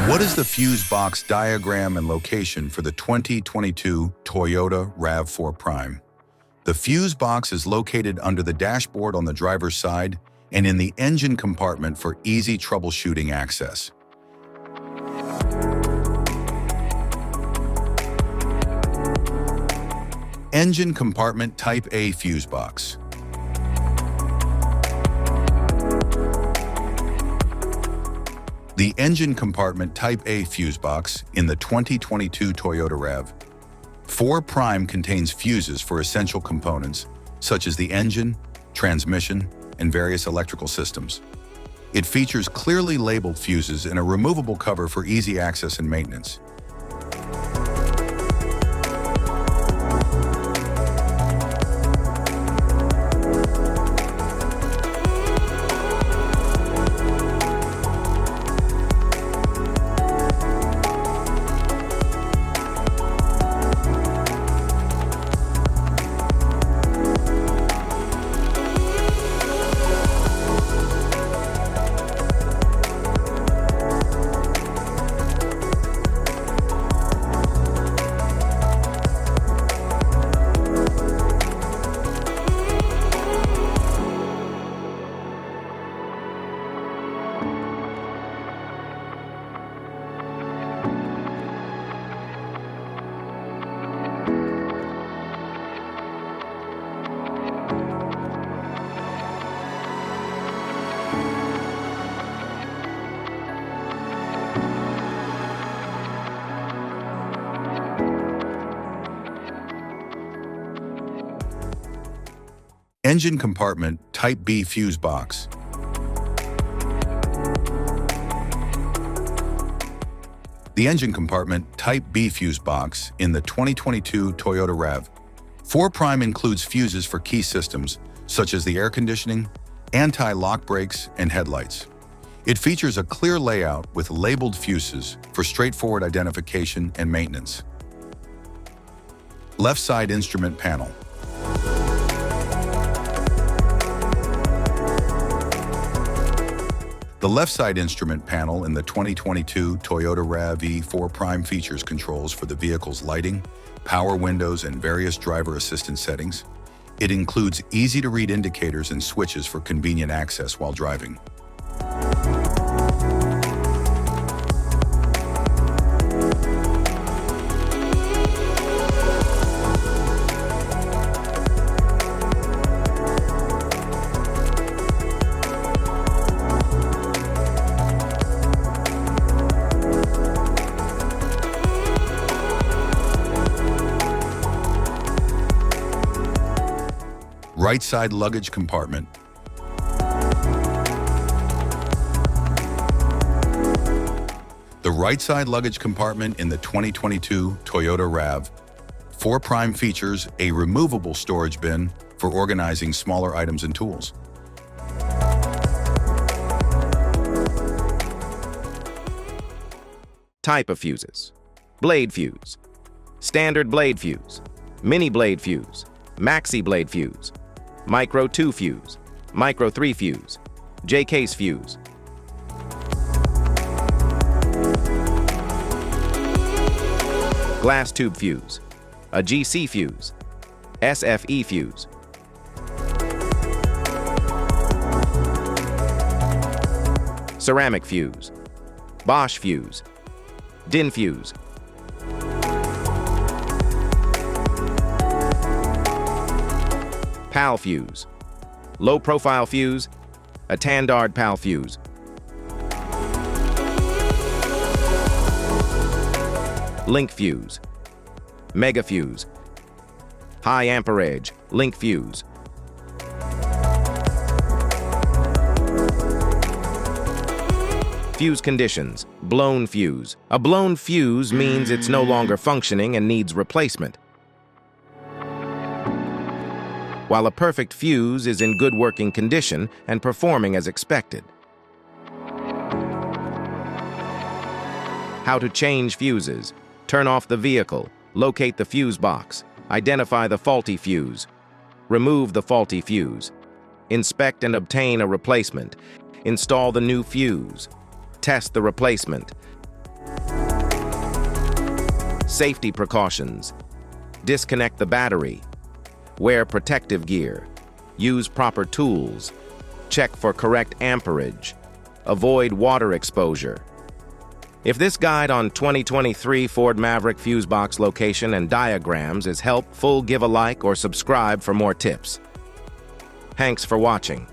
What is the fuse box diagram and location for the 2022 Toyota RAV4 Prime? The fuse box is located under the dashboard on the driver's side and in the engine compartment for easy troubleshooting access. Engine compartment Type A fuse box. The engine compartment Type A fuse box in the 2022 Toyota RAV4 Prime contains fuses for essential components such as the engine, transmission, and various electrical systems. It features clearly labeled fuses and a removable cover for easy access and maintenance. Engine compartment Type B fuse box. The engine compartment Type B fuse box in the 2022 Toyota RAV4 Prime includes fuses for key systems such as the air conditioning, anti-lock brakes, and headlights. It features a clear layout with labeled fuses for straightforward identification and maintenance. Left side instrument panel. The left side instrument panel in the 2022 Toyota RAV4 Prime features controls for the vehicle's lighting, power windows, and various driver assistance settings. It includes easy-to-read indicators and switches for convenient access while driving. Right side luggage compartment. The right side luggage compartment in the 2022 Toyota RAV4 Prime features a removable storage bin for organizing smaller items and tools. Type of fuses: blade fuse, standard blade fuse, mini blade fuse, maxi blade fuse, micro 2 fuse, micro 3 fuse, J-case fuse. Glass tube fuse, a GC fuse, SFE fuse. Ceramic fuse, Bosch fuse, DIN fuse. PAL fuse, low profile fuse, a Tandard PAL fuse. Link fuse, mega fuse, high amperage, link fuse. Fuse conditions: blown fuse. A blown fuse means it's no longer functioning and needs replacement, while a perfect fuse is in good working condition and performing as expected. How to change fuses: turn off the vehicle, locate the fuse box, identify the faulty fuse, remove the faulty fuse, inspect and obtain a replacement, install the new fuse, test the replacement, Safety precautions. Disconnect the battery. Wear protective gear. Use proper tools. Check for correct amperage. Avoid water exposure. If this guide on 2023 Ford Maverick fuse box location and diagrams is helpful, give a like or subscribe for more tips. Thanks for watching.